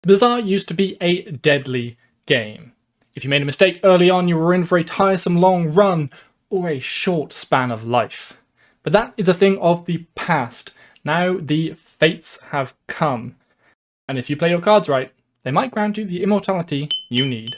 The Bazaar used to be a deadly game. If you made a mistake early on, you were in for a tiresome long run, or a short span of life. But that is a thing of the past. Now the Fates have come. And if you play your cards right, they might grant you the immortality you need.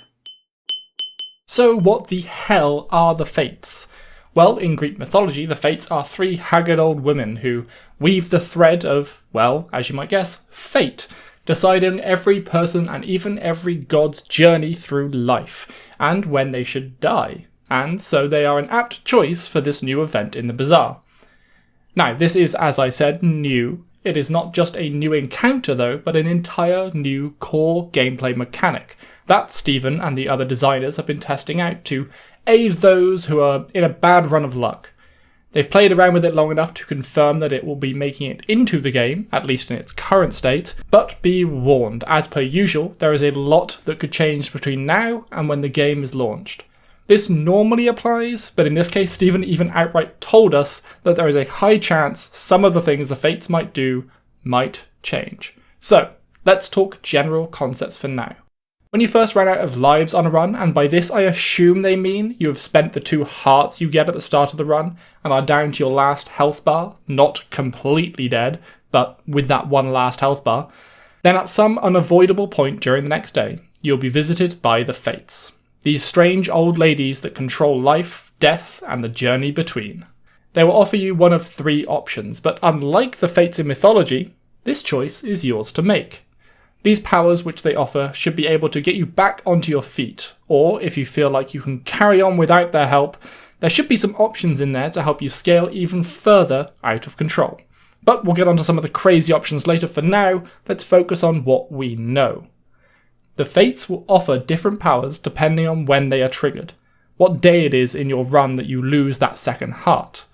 So what the hell are the Fates? Well, in Greek mythology, the Fates are three haggard old women who weave the thread of, well, as you might guess, fate, deciding every person and even every god's journey through life, and when they should die, and so they are an apt choice for this new event in the Bazaar. Now, this is, as I said, new. It is not just a new encounter though, but an entire new core gameplay mechanic that Stephen and the other designers have been testing out to aid those who are in a bad run of luck. They've played around with it long enough to confirm that it will be making it into the game, at least in its current state, but be warned, as per usual, there is a lot that could change between now and when the game is launched. This normally applies, but in this case Stephen even outright told us that there is a high chance some of the things the Fates might do might change. So, let's talk general concepts for now. When you first run out of lives on a run, and by this I assume they mean you have spent the 2 hearts you get at the start of the run and are down to your last health bar, not completely dead, but with that one last health bar, then at some unavoidable point during the next day, you'll be visited by the Fates. These strange old ladies that control life, death, and the journey between. They will offer you one of 3 options, but unlike the Fates in mythology, this choice is yours to make. These powers which they offer should be able to get you back onto your feet, or if you feel like you can carry on without their help, there should be some options in there to help you scale even further out of control. But we'll get onto some of the crazy options later. For now, let's focus on what we know. The Fates will offer different powers depending on when they are triggered, what day it is in your run that you lose that second heart.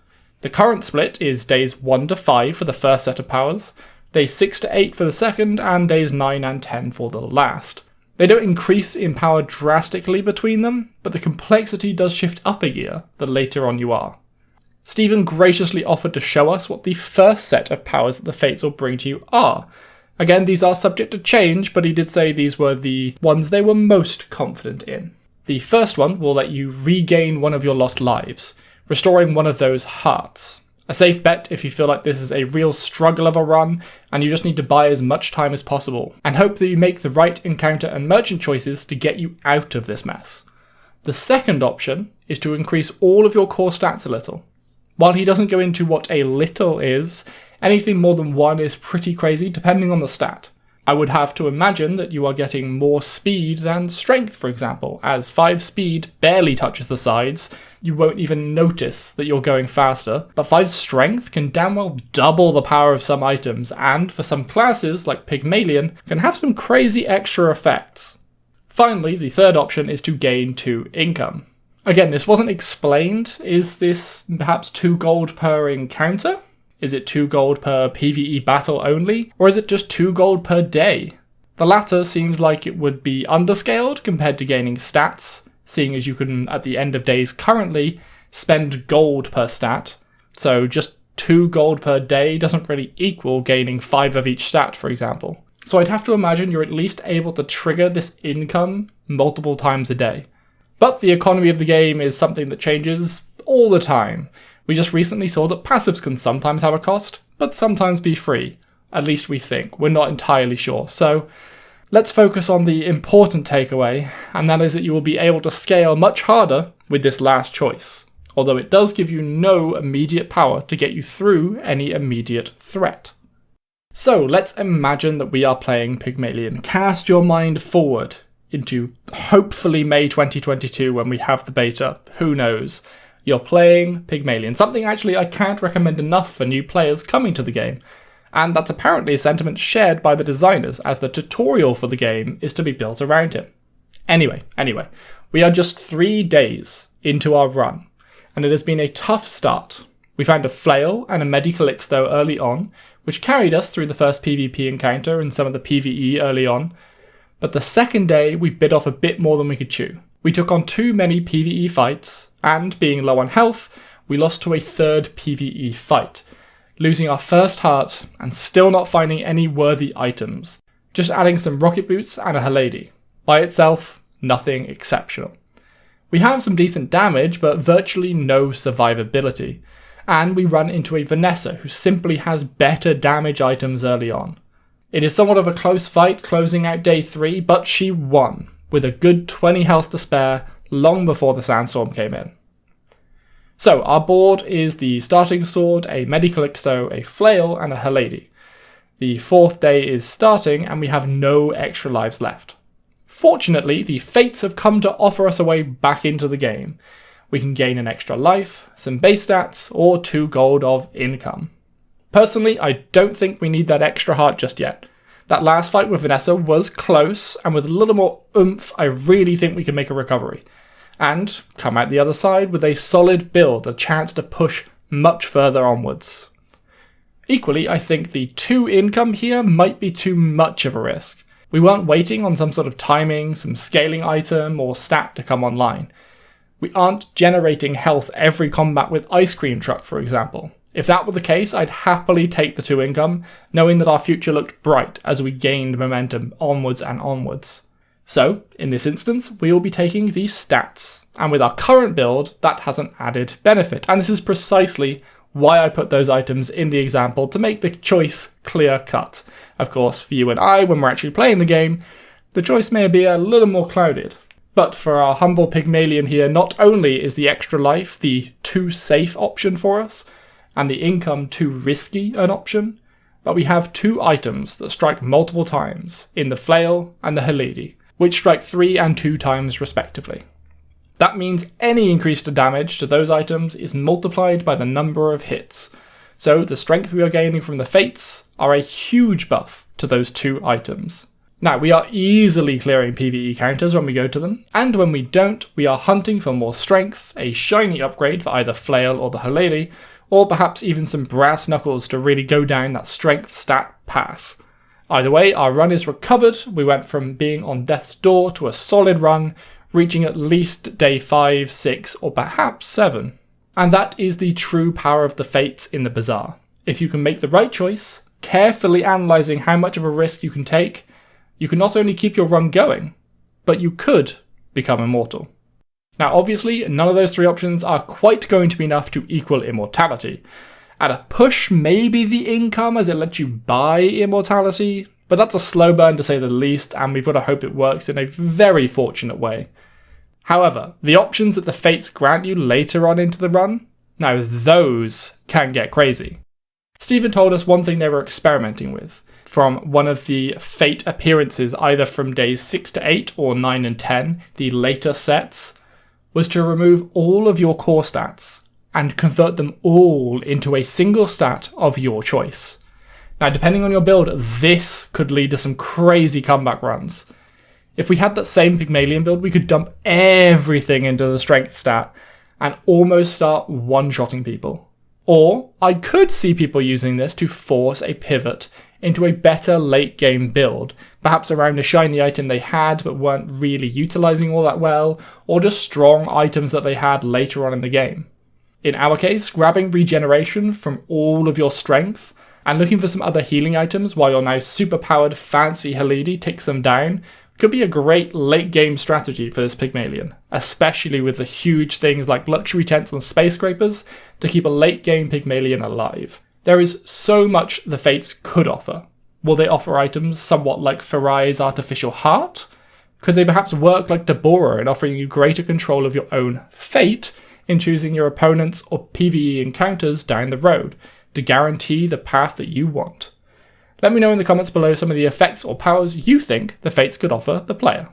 The current split is days 1 to 5 for the first set of powers, days 6 to 8 for the second, and days 9 and 10 for the last. They don't increase in power drastically between them, but the complexity does shift up a gear the later on you are. Stephen graciously offered to show us what the first set of powers that the Fates will bring to you are. Again, these are subject to change, but he did say these were the ones they were most confident in. The first one will let you regain one of your lost lives, restoring one of those hearts. A safe bet if you feel like this is a real struggle of a run and you just need to buy as much time as possible and hope that you make the right encounter and merchant choices to get you out of this mess. The second option is to increase all of your core stats a little. While he doesn't go into what a little is, anything more than 1 is pretty crazy depending on the stat. I would have to imagine that you are getting more speed than strength, for example, as 5 speed barely touches the sides, you won't even notice that you're going faster, but 5 strength can damn well double the power of some items, and for some classes, like Pygmalion, can have some crazy extra effects. Finally, the third option is to gain 2 income. Again, this wasn't explained. Is this perhaps 2 gold per encounter? Is it 2 gold per PvE battle only, or is it just 2 gold per day? The latter seems like it would be underscaled compared to gaining stats, seeing as you can, at the end of days currently, spend gold per stat, so just 2 gold per day doesn't really equal gaining 5 of each stat, for example. So I'd have to imagine you're at least able to trigger this income multiple times a day. But the economy of the game is something that changes all the time. We just recently saw that passives can sometimes have a cost, but sometimes be free. At least we think. We're not entirely sure. So let's focus on the important takeaway, and that is that you will be able to scale much harder with this last choice, although it does give you no immediate power to get you through any immediate threat. So let's imagine that we are playing Pygmalion. Cast your mind forward into hopefully May 2022 when we have the beta. Who knows? You're playing Pygmalion, something actually I can't recommend enough for new players coming to the game, and that's apparently a sentiment shared by the designers, as the tutorial for the game is to be built around him. Anyway, we are just 3 days into our run, and it has been a tough start. We found a flail and a Medicalixto early on, which carried us through the first PvP encounter and some of the PvE early on, but the second day we bit off a bit more than we could chew. We took on too many PvE fights, and being low on health, we lost to a third PvE fight, losing our first heart and still not finding any worthy items. just adding some rocket boots and a Haladi. By itself, nothing exceptional. We have some decent damage, but virtually no survivability, and we run into a Vanessa who simply has better damage items early on. It is somewhat of a close fight closing out day 3, but she won, with a good 20 health to spare long before the sandstorm came in. So our board is the starting sword, a Medicalixto, a flail, and a Haladi. The 4th day is starting and we have no extra lives left. Fortunately, the Fates have come to offer us a way back into the game. We can gain an extra life, some base stats, or 2 gold of income. Personally, I don't think we need that extra heart just yet. That last fight with Vanessa was close, and with a little more oomph, I really think we can make a recovery. And come out the other side with a solid build, a chance to push much further onwards. Equally, I think the 2 income here might be too much of a risk. We weren't waiting on some sort of timing, some scaling item, or stat to come online. We aren't generating health every combat with Ice Cream Truck, for example. If that were the case, I'd happily take the 2 income, knowing that our future looked bright as we gained momentum onwards and onwards. So, in this instance, we will be taking the stats, and with our current build, that has an added benefit, and this is precisely why I put those items in the example to make the choice clear-cut. Of course, for you and I, when we're actually playing the game, the choice may be a little more clouded. But for our humble Pygmalion here, not only is the extra life the too safe option for us, and the income too risky an option, but we have 2 items that strike multiple times, in the flail and the Haladi, which strike 3 and 2 times respectively. That means any increase to damage to those items is multiplied by the number of hits, so the strength we are gaining from the Fates are a huge buff to those 2 items. Now, we are easily clearing PvE counters when we go to them, and when we don't, we are hunting for more strength, a shiny upgrade for either flail or the Haladi, or perhaps even some brass knuckles to really go down that strength stat path. Either way, our run is recovered. We went from being on death's door to a solid run, reaching at least day 5, 6, or perhaps 7. And that is the true power of the Fates in the Bazaar. If you can make the right choice, carefully analysing how much of a risk you can take, you can not only keep your run going, but you could become immortal. Now obviously, none of those 3 options are quite going to be enough to equal immortality. At a push, maybe the income as it lets you buy immortality, but that's a slow burn to say the least, and we've got to hope it works in a very fortunate way. However, the options that the Fates grant you later on into the run, now those can get crazy. Stephen told us one thing they were experimenting with, from one of the Fate appearances either from days 6 to 8 or 9 and 10, the later sets, was to remove all of your core stats and convert them all into a single stat of your choice. Now, depending on your build, this could lead to some crazy comeback runs. If we had that same Pygmalion build, we could dump everything into the strength stat and almost start one-shotting people. Or I could see people using this to force a pivot into a better late-game build, perhaps around a shiny item they had but weren't really utilising all that well, or just strong items that they had later on in the game. In our case, grabbing regeneration from all of your strength and looking for some other healing items while your now super-powered fancy Haladi takes them down could be a great late-game strategy for this Pygmalion, especially with the huge things like luxury tents and space scrapers to keep a late-game Pygmalion alive. There is so much the Fates could offer. Will they offer items somewhat like Farai's artificial heart? Could they perhaps work like Deborah in offering you greater control of your own fate in choosing your opponents or PvE encounters down the road to guarantee the path that you want? Let me know in the comments below some of the effects or powers you think the Fates could offer the player.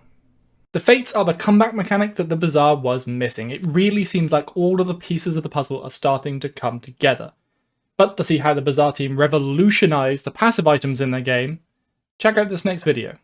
The Fates are the comeback mechanic that the Bazaar was missing. It really seems like all of the pieces of the puzzle are starting to come together. But to see how the Bazaar team revolutionised the passive items in their game, check out this next video.